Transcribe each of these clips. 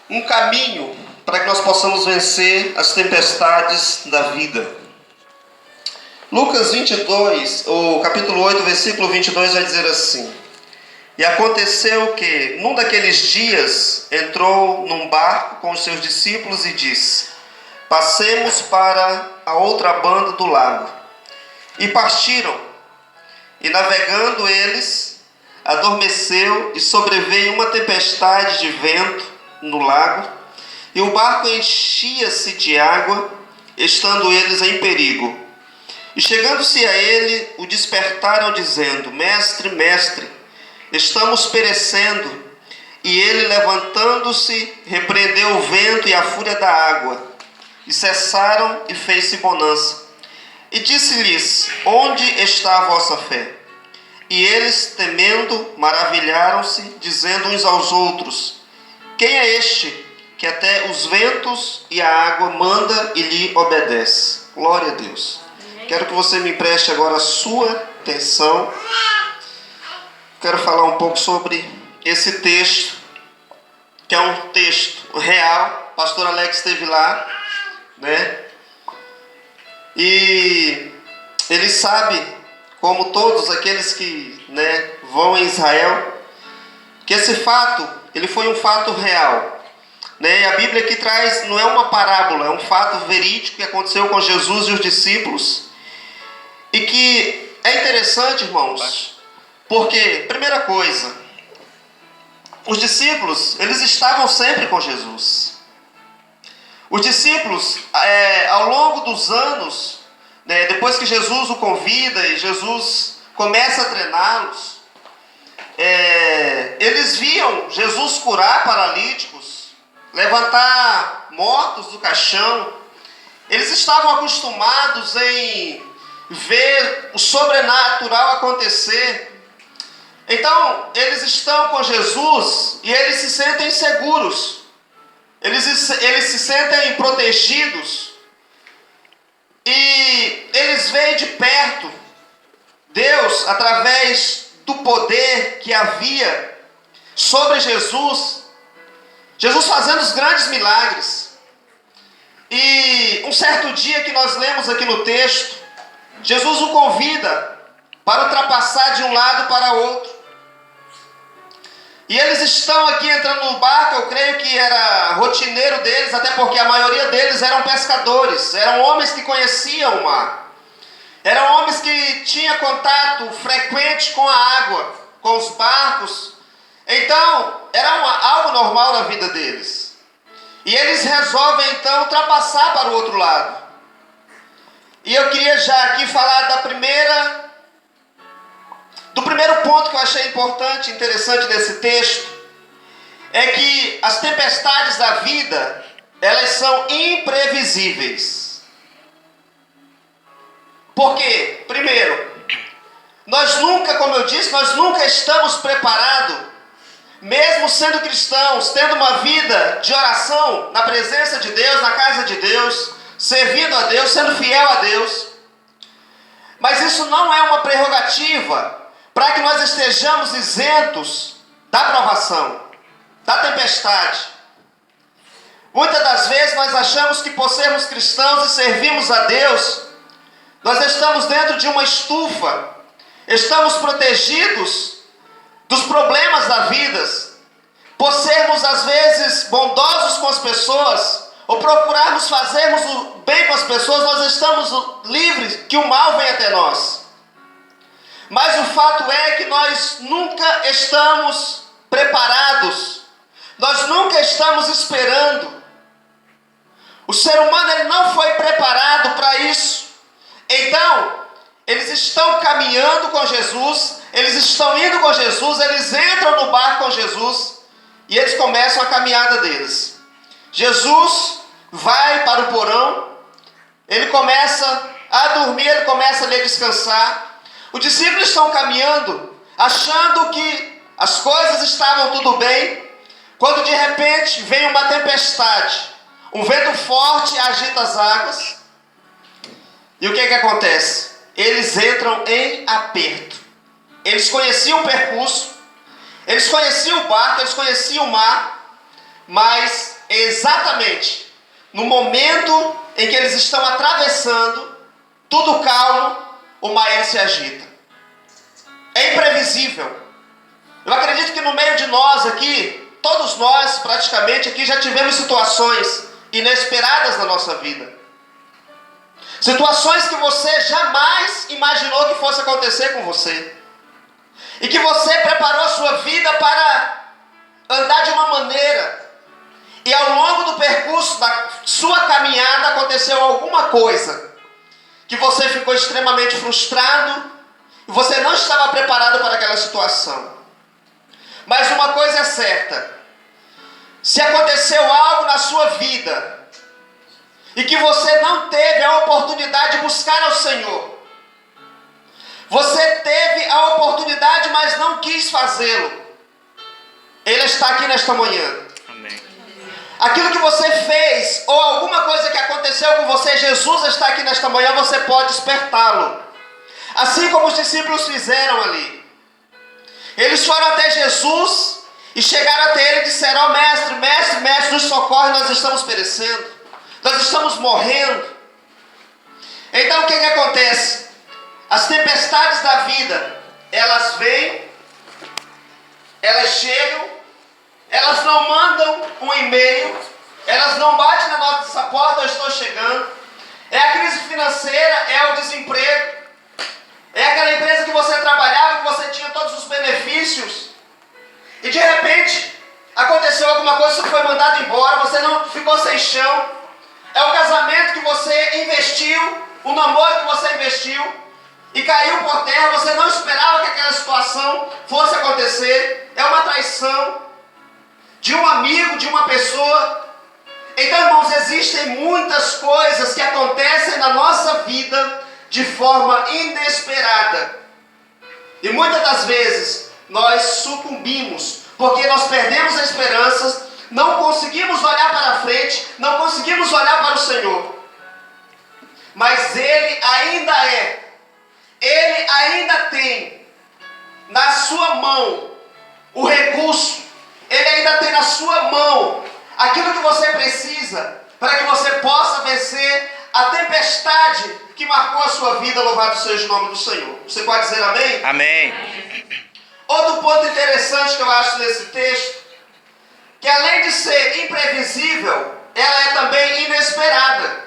um caminho para que nós possamos vencer as tempestades da vida. Lucas 22, o capítulo 8, versículo 22 vai dizer assim: E aconteceu que, num daqueles dias, entrou num barco com os seus discípulos e disse: Passemos para a outra banda do lago. E partiram, e navegando eles, adormeceu e sobreveio uma tempestade de vento no lago, e o barco enchia-se de água, estando eles em perigo. E chegando-se a ele, o despertaram dizendo: Mestre, mestre, estamos perecendo. E ele, levantando-se, repreendeu o vento e a fúria da água, e cessaram, e fez-se bonança. E disse-lhes: Onde está a vossa fé? E eles, temendo, maravilharam-se, dizendo uns aos outros: Quem é este que até os ventos e a água manda e lhe obedece? Glória a Deus. Quero que você me empreste agora a sua atenção. Quero falar um pouco sobre esse texto, que é um texto real. O pastor Alex esteve lá, né? E ele sabe, como todos aqueles que, vão em Israel, que esse fato, ele foi um fato real. E a Bíblia aqui traz, não é uma parábola, é um fato verídico que aconteceu com Jesus e os discípulos. E que é interessante, irmãos, porque, primeira coisa, os discípulos, eles estavam sempre com Jesus. Os discípulos, ao longo dos anos, depois que Jesus o convida e Jesus começa a treiná-los, eles viam Jesus curar paralíticos, levantar mortos do caixão. Eles estavam acostumados em ver o sobrenatural acontecer. Então, eles estão com Jesus e eles se sentem seguros. Eles se sentem protegidos. E eles veem de perto Deus, através do poder que havia sobre Jesus, Jesus fazendo os grandes milagres. E um certo dia que nós lemos aqui no texto, Jesus o convida para ultrapassar de um lado para outro. E eles estão aqui entrando no barco, eu creio que era rotineiro deles, até porque a maioria deles eram pescadores, eram homens que conheciam o mar. Eram homens que tinham contato frequente com a água, com os barcos. Então, era algo normal na vida deles. E eles resolvem então ultrapassar para o outro lado. E eu queria já aqui falar do primeiro ponto que eu achei importante, interessante nesse texto, é que as tempestades da vida, elas são imprevisíveis. Por quê? Primeiro, nós nunca, como eu disse, nós nunca estamos preparados, mesmo sendo cristãos, tendo uma vida de oração na presença de Deus, na casa de Deus, servindo a Deus, sendo fiel a Deus. Mas isso não é uma prerrogativa para que nós estejamos isentos da provação, da tempestade. Muitas das vezes nós achamos que por sermos cristãos e servirmos a Deus, nós estamos dentro de uma estufa, estamos protegidos dos problemas da vida. Por sermos às vezes bondosos com as pessoas, ou procurarmos fazermos o bem com as pessoas, nós estamos livres que o mal venha até nós. Mas o fato é que nós nunca estamos preparados, nós nunca estamos esperando. O ser humano ele não foi preparado para isso. Então, eles estão caminhando com Jesus, eles estão indo com Jesus, eles entram no barco com Jesus e eles começam a caminhada deles. Jesus vai para o porão, ele começa a dormir, ele começa a descansar. Os discípulos estão caminhando, achando que as coisas estavam tudo bem, quando de repente vem uma tempestade, um vento forte agita as águas. E o que acontece? Eles entram em aperto. Eles conheciam o percurso, eles conheciam o barco, eles conheciam o mar, mas exatamente no momento em que eles estão atravessando, tudo calmo, o mar ele se agita. É imprevisível. Eu acredito que no meio de nós aqui, todos nós praticamente aqui já tivemos situações inesperadas na nossa vida. Situações que você jamais imaginou que fosse acontecer com você. E que você preparou a sua vida para andar de uma maneira. E ao longo do percurso da sua caminhada aconteceu alguma coisa que você ficou extremamente frustrado e você não estava preparado para aquela situação. Mas uma coisa é certa: se aconteceu algo na sua vida e que você não teve a oportunidade de buscar ao Senhor, você teve a oportunidade, mas não quis fazê-lo, Ele está aqui nesta manhã. Amém. Aquilo que você fez, ou alguma coisa que aconteceu com você, Jesus está aqui nesta manhã, você pode despertá-lo. Assim como os discípulos fizeram ali. Eles foram até Jesus e chegaram até Ele e disseram: ó mestre, mestre, mestre, nos socorre, nós estamos perecendo. Nós estamos morrendo. Então o que acontece? As tempestades da vida, elas vêm, elas chegam, elas não mandam um e-mail, elas não batem na nossa porta: eu estou chegando. É a crise financeira, é o desemprego, é aquela empresa que você trabalhava, que você tinha todos os benefícios, e de repente aconteceu alguma coisa, você foi mandado embora, você não ficou sem chão. É o casamento que você investiu, o namoro que você investiu, e caiu por terra, você não esperava que aquela situação fosse acontecer. É uma traição de um amigo, de uma pessoa. Então, irmãos, existem muitas coisas que acontecem na nossa vida de forma inesperada. E muitas das vezes nós sucumbimos, porque nós perdemos a esperança, não conseguimos olhar para frente, não conseguimos olhar para o Senhor. Mas Ele ainda tem na sua mão o recurso, Ele ainda tem na sua mão aquilo que você precisa para que você possa vencer a tempestade que marcou a sua vida. Louvado seja o nome do Senhor. Você pode dizer amém? Amém. Outro ponto interessante que eu acho nesse texto, que além de ser imprevisível, ela é também inesperada.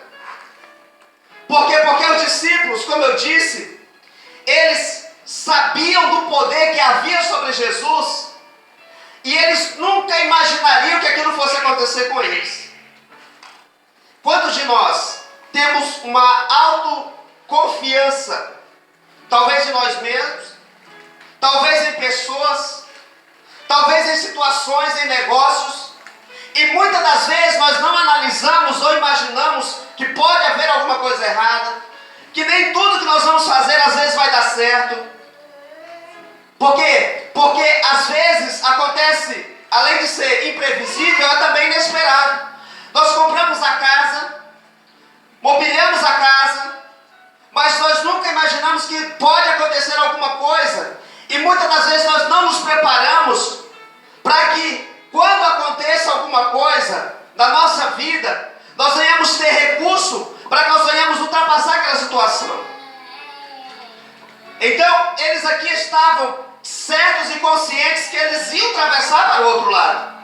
Por quê? Porque os discípulos, como eu disse, eles sabiam do poder que havia sobre Jesus e eles nunca imaginariam que aquilo fosse acontecer com eles. Quantos de nós temos uma autoconfiança, talvez em nós mesmos, talvez em pessoas, talvez em situações, em negócios, e muitas das vezes nós não analisamos ou imaginamos que pode haver alguma coisa errada, que nem tudo que nós vamos fazer às vezes vai dar certo. Por quê? Porque às vezes acontece, além de ser imprevisível, é também inesperado. Nós compramos a casa, mobiliamos a casa, mas nós nunca imaginamos que pode acontecer alguma coisa. E muitas das vezes nós não nos preparamos para que quando aconteça alguma coisa na nossa vida, nós venhamos ter recurso para que nós venhamos ultrapassar aquela situação. Então, eles aqui estavam certos e conscientes que eles iam atravessar para o outro lado.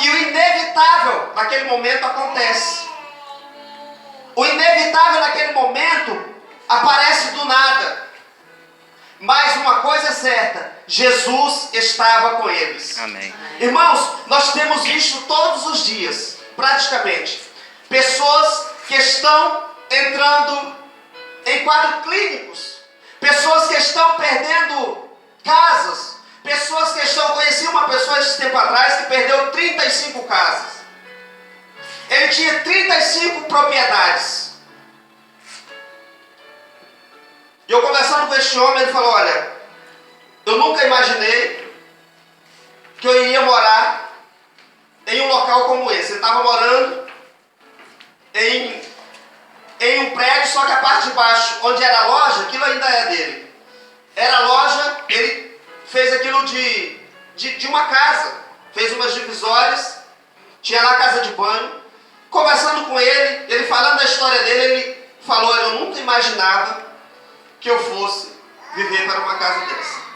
E o inevitável naquele momento acontece. O inevitável naquele momento aparece do nada. Mas uma coisa é certa: Jesus estava com eles. Amém. Irmãos, nós temos visto todos os dias, praticamente, pessoas que estão entrando em quadros clínicos, pessoas que estão perdendo casas, pessoas que estão... Conheci uma pessoa esse tempo atrás que perdeu 35 casas. Ele tinha 35 propriedades. E eu conversando com este homem, ele falou: olha, eu nunca imaginei que eu iria morar em um local como esse. Ele estava morando em um prédio, só que a parte de baixo, onde era a loja, aquilo ainda é dele. Era a loja, ele fez aquilo de uma casa, fez umas divisórias, tinha lá a casa de banho, conversando com ele falando da história dele, ele falou: eu nunca imaginava que eu fosse viver para uma casa dessa.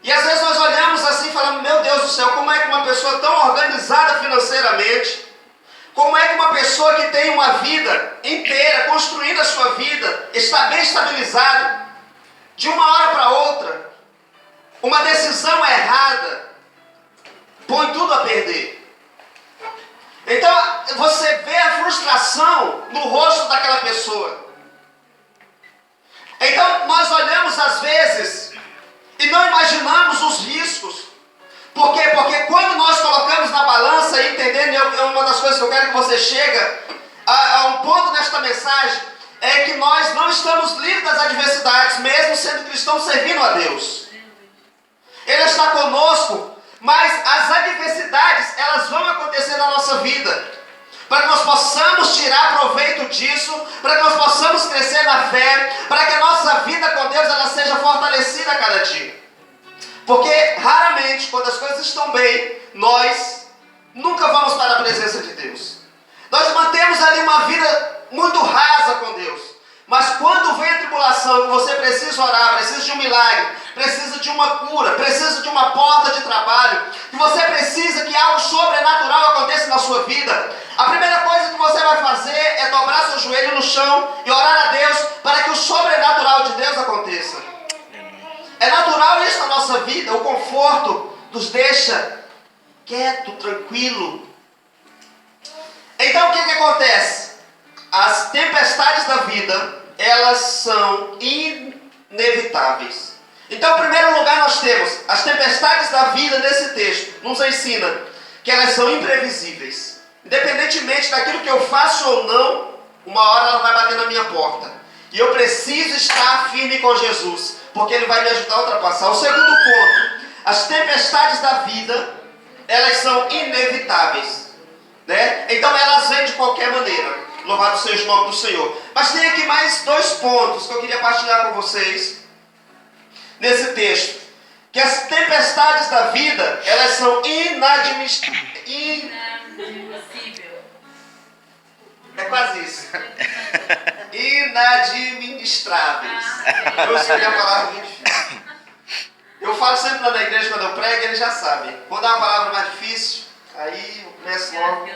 E às vezes nós olhamos assim e falamos: meu Deus do céu, como é que uma pessoa tão organizada financeiramente, como é que uma pessoa que tem uma vida inteira, construindo a sua vida, está bem estabilizado, de uma hora para outra, uma decisão errada, põe tudo a perder. Então você vê a frustração no rosto daquela pessoa. Então nós olhamos às vezes e não imaginamos os riscos. Por quê? Porque quando nós colocamos na balança, entendendo, é uma das coisas que eu quero que você chegue a um ponto nesta mensagem, é que nós não estamos livres das adversidades, mesmo sendo cristãos servindo a Deus. Ele está conosco, mas as adversidades, elas vão acontecer na nossa vida, para que nós possamos tirar proveito disso, para que nós possamos crescer na fé, para que a nossa vida com Deus ela seja fortalecida a cada dia. Porque raramente, quando as coisas estão bem, nós nunca vamos para a presença de Deus. Nós mantemos ali uma vida muito rasa com Deus. Mas quando vem a tribulação, que você precisa orar, precisa de um milagre, precisa de uma cura, precisa de uma porta de trabalho, que você precisa que algo sobrenatural aconteça na sua vida, a primeira coisa que você vai fazer é dobrar seu joelho no chão e orar a Deus para que o sobrenatural de Deus aconteça. É natural isso na nossa vida, o conforto nos deixa quieto, tranquilo. Então o que acontece? As tempestades da vida, elas são inevitáveis. Então, em primeiro lugar, nós temos as tempestades da vida nesse texto, nos ensina que elas são imprevisíveis. Independentemente daquilo que eu faço ou não, uma hora ela vai bater na minha porta. E eu preciso estar firme com Jesus, porque Ele vai me ajudar a ultrapassar. O segundo ponto, as tempestades da vida, elas são inevitáveis, né? Então elas vêm de qualquer maneira. Louvado seja o nome do Senhor. Mas tem aqui mais 2 pontos que eu queria partilhar com vocês nesse texto. Que as tempestades da vida, elas são inadmissíveis. É quase isso. Inadministráveis. Eu escolhi a palavra muito difícil. Eu falo sempre lá na igreja quando eu prego, eles já sabem. Quando é uma palavra mais difícil, aí eu começo logo.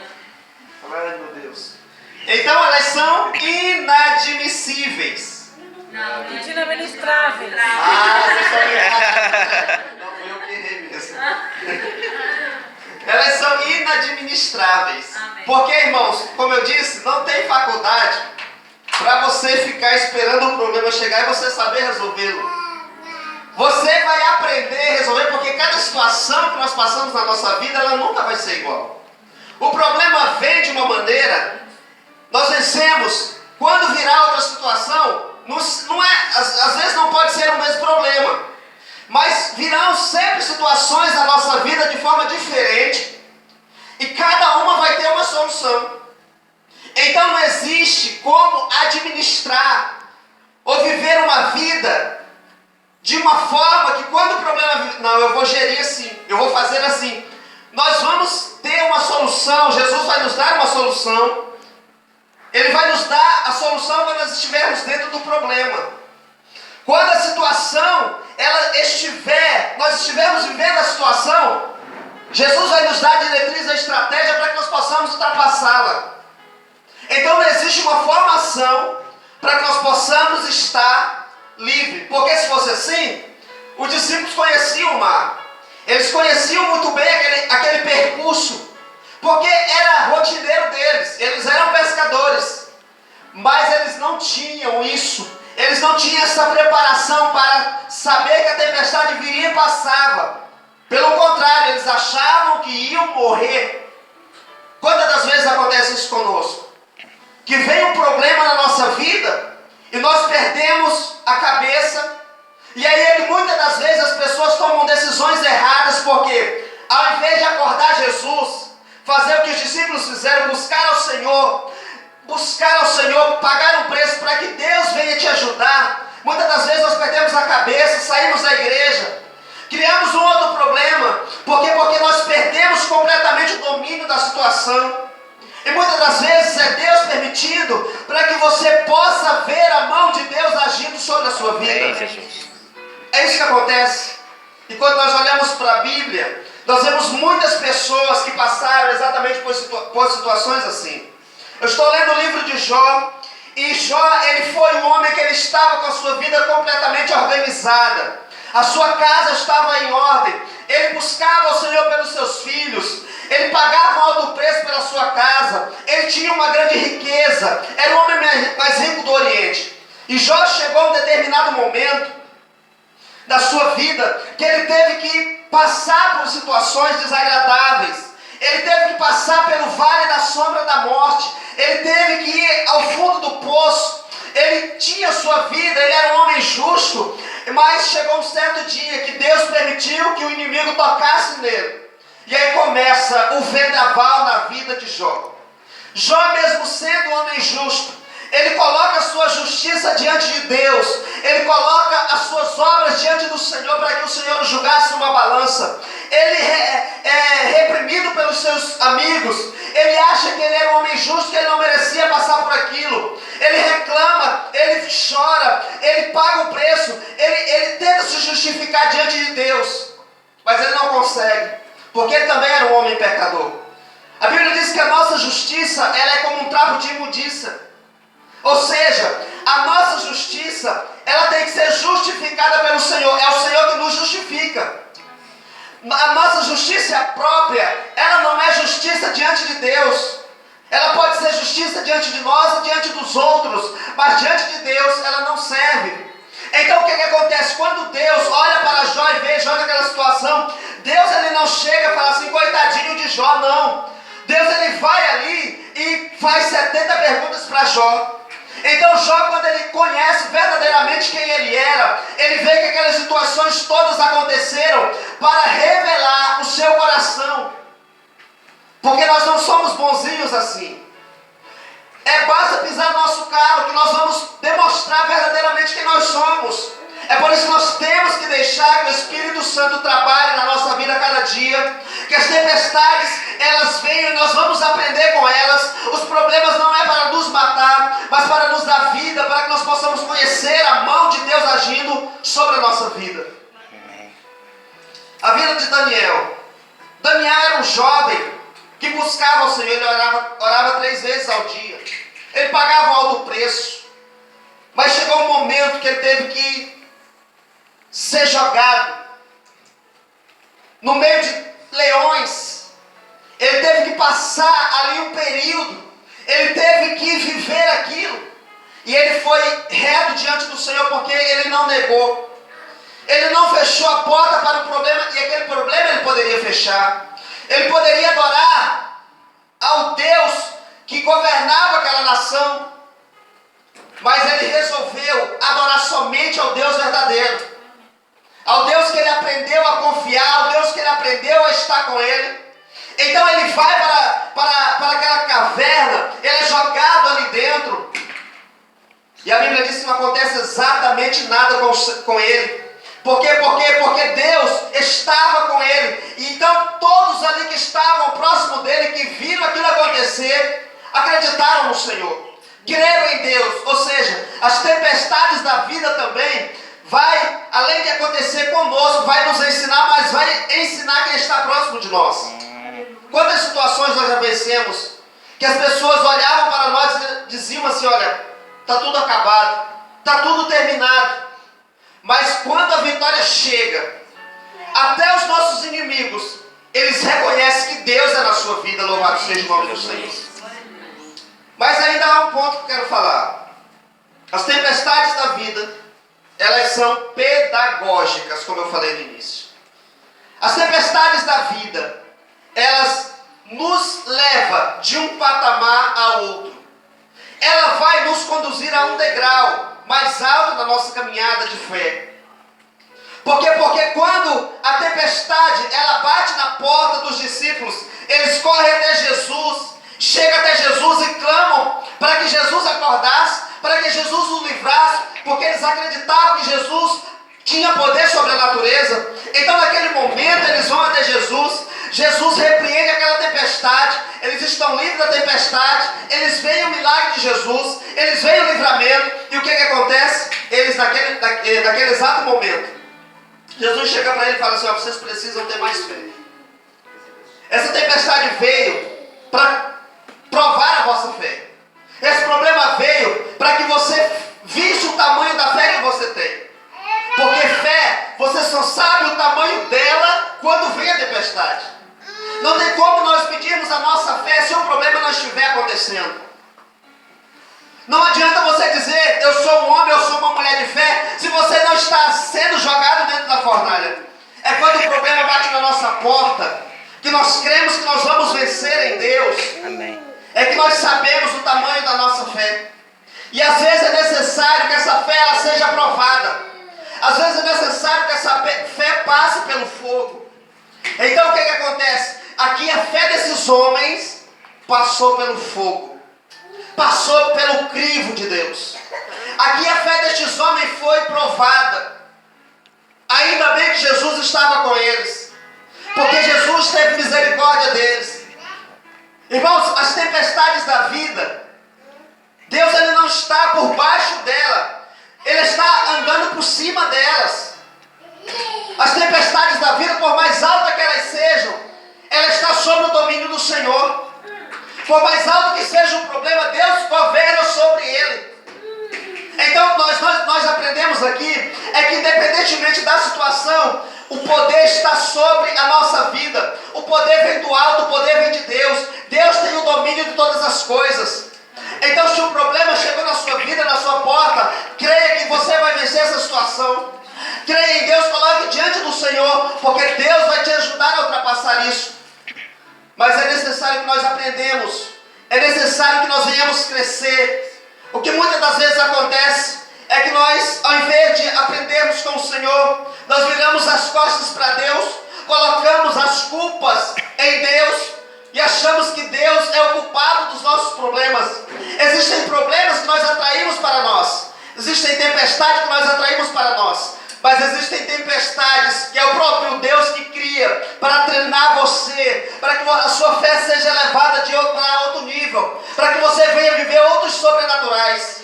Ai, meu Deus. Então elas são inadmissíveis. Inadministráveis. Vocês estão ligados. Não, foi eu que errei mesmo. Elas são inadministráveis. Amém. Porque, irmãos, como eu disse, não tem faculdade para você ficar esperando um problema chegar e você saber resolvê-lo. Você vai aprender a resolver, porque cada situação que nós passamos na nossa vida, ela nunca vai ser igual. O problema vem de uma maneira, nós vencemos. Quando virar outra situação, às vezes não pode ser o mesmo problema, mas virão sempre situações na nossa vida de forma diferente, e cada uma vai ter uma solução. Então não existe como administrar ou viver uma vida de uma forma que quando o problema vir, não, eu vou gerir assim, eu vou fazer assim. Nós vamos ter uma solução, Jesus vai nos dar uma solução. Ele vai nos dar a solução quando nós estivermos dentro do problema. Quando a situação, nós estivermos vivendo a situação, Jesus vai nos dar a diretriz, a estratégia para que nós possamos ultrapassá-la. Então não existe uma formação para que nós possamos estar livres. Porque se fosse assim, os discípulos conheciam o mar. Eles conheciam muito bem aquele percurso, porque era rotineiro deles, eles eram pescadores, mas eles não tinham isso, eles não tinham essa preparação para saber que a tempestade viria e passava. Pelo contrário, eles achavam que iam morrer. Quantas das vezes acontece isso conosco? Que vem um problema na nossa vida e nós perdemos a cabeça, e aí é que muitas das vezes as pessoas tomam decisões erradas, porque ao invés de acordar Jesus, fazer o que os discípulos fizeram, buscar ao Senhor, pagar um preço para que Deus venha te ajudar. Muitas das vezes nós perdemos a cabeça, saímos da igreja, criamos um outro problema, porque nós perdemos completamente da situação. E muitas das vezes é Deus permitindo para que você possa ver a mão de Deus agindo sobre a sua vida. É isso que acontece. E quando nós olhamos para a Bíblia, nós vemos muitas pessoas que passaram exatamente por situações assim. Eu estou lendo o livro de Jó, e Jó, ele foi um homem que ele estava com a sua vida completamente organizada. A sua casa estava em ordem. Ele buscava ao Senhor pelos seus filhos. Ele pagava um alto preço pela sua casa. Ele tinha uma grande riqueza. Era o homem mais rico do Oriente. E Jó chegou a um determinado momento da sua vida que ele teve que passar por situações desagradáveis. Ele teve que passar pelo vale da sombra da morte. Ele teve que ir ao fundo do poço. Ele tinha sua vida, ele era um homem justo, mas chegou um certo dia que Deus permitiu que o inimigo tocasse nele. E aí começa o vendaval na vida de Jó. Jó, mesmo sendo um homem justo, ele coloca a sua justiça diante de Deus. Ele coloca as suas obras diante do Senhor para que o Senhor o julgasse numa balança. Ele é reprimido pelos seus amigos. Ele acha que ele era um homem justo, que ele não merecia passar por aquilo. Ele reclama, ele chora, ele paga o preço. Ele tenta se justificar diante de Deus. Mas ele não consegue, porque ele também era um homem pecador. A Bíblia diz que a nossa justiça, ela é como um trapo de imundícia. Ou seja, a nossa justiça, ela tem que ser justificada pelo Senhor. É o Senhor que nos justifica. A nossa justiça própria, ela não é justiça diante de Deus. Ela pode ser justiça diante de nós e diante dos outros, mas diante de Deus ela não serve. Então o que acontece? Quando Deus olha para Jó e vê Jó naquela situação, Deus ele não chega e fala assim, coitadinho de Jó, não. Deus ele vai ali e faz 70 perguntas para Jó. Então Jó, quando ele conhece verdadeiramente quem ele era, ele vê que aquelas situações todas aconteceram para revelar o seu coração. Porque nós não somos bonzinhos assim. Basta pisar no nosso carro que nós vamos demonstrar verdadeiramente quem nós somos. É por isso que nós temos que deixar que o Espírito Santo trabalhe na nossa vida a cada dia. Que as tempestades, elas venham e nós vamos aprender com elas. Os problemas não é para nos matar, mas para nos dar vida, para que nós possamos conhecer a mão de Deus agindo sobre a nossa vida. A vida de Daniel. Daniel era um jovem que buscava o Senhor, ele orava 3 vezes ao dia. Ele pagava um alto preço. Mas chegou um momento que ele teve que ser jogado no meio de leões. Ele teve que passar ali um período. Ele teve que viver aquilo. E ele foi reto diante do Senhor porque ele não negou. Ele não fechou a porta para o problema, e aquele problema ele poderia fechar. Ele poderia adorar ao Deus que governava aquela nação, mas ele resolveu adorar somente ao Deus verdadeiro, ao Deus que ele aprendeu a confiar, ao Deus que ele aprendeu a estar com ele. Então ele vai para aquela caverna, ele é jogado ali dentro, e a Bíblia diz que não acontece exatamente nada com ele. Por quê? Porque Deus estava com ele. E então todos ali que estavam próximo dele, que viram aquilo acontecer, acreditaram no Senhor, creram em Deus. Ou seja, as tempestades da vida também vai, além de acontecer conosco, vai nos ensinar, mas vai ensinar quem está próximo de nós. Quantas situações nós já vencemos, que as pessoas olhavam para nós e diziam assim, olha, está tudo acabado, está tudo terminado. Mas quando a vitória chega, até os nossos inimigos, eles reconhecem que Deus é na sua vida, louvado seja o nome do Senhor. Mas ainda há um ponto que eu quero falar. As tempestades da vida, elas são pedagógicas, como eu falei no início. As tempestades da vida, elas nos levam de um patamar a outro. Ela vai nos conduzir a um degrau mais alto da nossa caminhada de fé. Porque quando a tempestade ela bate na porta dos discípulos, eles correm até Jesus, chegam até Jesus e clamam para que Jesus acordasse, para que Jesus os livrasse, porque eles acreditavam que Jesus tinha poder sobre a natureza. Então naquele momento eles vão até Jesus, Jesus repreende aquela tempestade tempestade, eles estão livres da tempestade, eles veem o milagre de Jesus, eles veem o livramento, e o que acontece? Eles, naquele exato momento, Jesus chega para ele e fala assim: ó, vocês precisam ter mais fé. Essa tempestade veio para provar a vossa fé. Esse problema veio para que você visse o tamanho da fé que você tem. Porque fé, você só sabe o tamanho dela quando vem a tempestade. Não tem como nós pedirmos a nossa fé se o problema não estiver acontecendo. Não adianta você dizer: eu sou um homem, eu sou uma mulher de fé, se você não está sendo jogado dentro da fornalha. É quando o problema bate na nossa porta que nós cremos que nós vamos vencer em Deus. Amém. É que nós sabemos o tamanho da nossa fé. E às vezes é necessário que essa fé ela seja provada. Às vezes é necessário que essa fé passe pelo fogo. Então o que acontece? Aqui a fé desses homens passou pelo fogo. Passou pelo crivo de Deus. Aqui a fé destes homens foi provada. Ainda bem que Jesus estava com eles. Porque Jesus teve misericórdia deles. Irmãos, as tempestades da vida, Deus ele não está por baixo dela. Ele está andando por cima delas. As tempestades da vida, por mais altas que elas sejam, ela está sob o domínio do Senhor. Por mais alto que seja o problema, Deus governa sobre ele. Então nós aprendemos aqui é que independentemente da situação, o poder está sobre a nossa vida. O poder vem do alto, o poder vem de Deus. Deus tem o domínio de todas as coisas. Então se o problema chegou na sua vida, na sua porta, creia que você vai vencer essa situação. Creia em Deus, coloque diante do Senhor, porque Deus vai te ajudar a ultrapassar isso. Mas é necessário que nós aprendamos, é necessário que nós venhamos crescer. O que muitas das vezes acontece é que nós, ao invés de aprendermos com o Senhor, nós viramos as costas para Deus, colocamos as culpas em Deus e achamos que Deus é o culpado dos nossos problemas. Existem problemas que nós atraímos para nós, existem tempestades que nós atraímos para nós. Mas existem tempestades que é o próprio Deus que cria para treinar você, para que a sua fé seja elevada para outro nível, para que você venha viver outros sobrenaturais.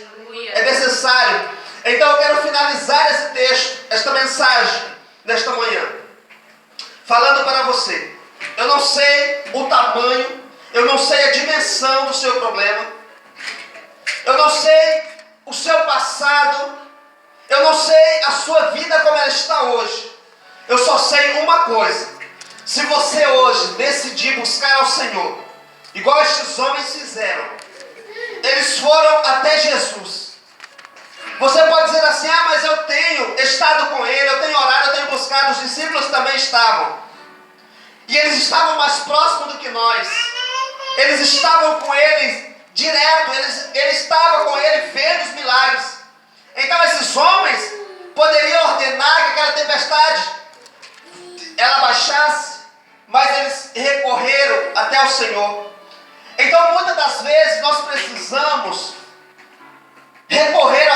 É necessário. Então eu quero finalizar esse texto, esta mensagem, nesta manhã, falando para você. Eu não sei o tamanho, eu não sei a dimensão do seu problema, eu não sei o seu passado, eu não sei a sua vida como ela está hoje. Eu só sei uma coisa: se você hoje decidir buscar ao Senhor, igual estes homens fizeram, eles foram até Jesus. Você pode dizer assim: ah, mas eu tenho estado com Ele, eu tenho orado, eu tenho buscado. Os discípulos também estavam. E eles estavam mais próximos do que nós. Eles estavam com Ele direto, eles estavam com Ele vendo os milagres. Então esses homens poderiam ordenar que aquela tempestade ela baixasse, mas eles recorreram até o Senhor. Então muitas das vezes nós precisamos recorrer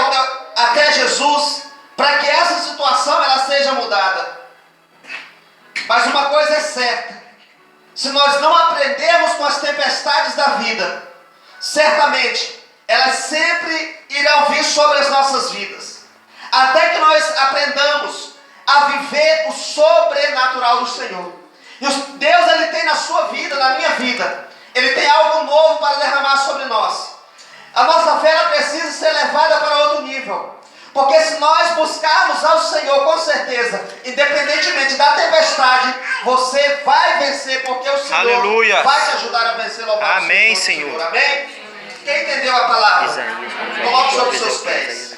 até Jesus para que essa situação ela seja mudada. Mas uma coisa é certa: se nós não aprendermos com as tempestades da vida, certamente elas sempre irão vir sobre as nossas vidas, até que nós aprendamos a viver o sobrenatural do Senhor. E Deus ele tem na sua vida, na minha vida, Ele tem algo novo para derramar sobre nós. A nossa fé ela precisa ser levada para outro nível, porque se nós buscarmos ao Senhor, com certeza, independentemente da tempestade, você vai vencer, porque o Senhor Aleluia. Vai te ajudar a vencer logo. Amém, Senhor. Amém? Quem entendeu a palavra? Coloque sobre os seus pés.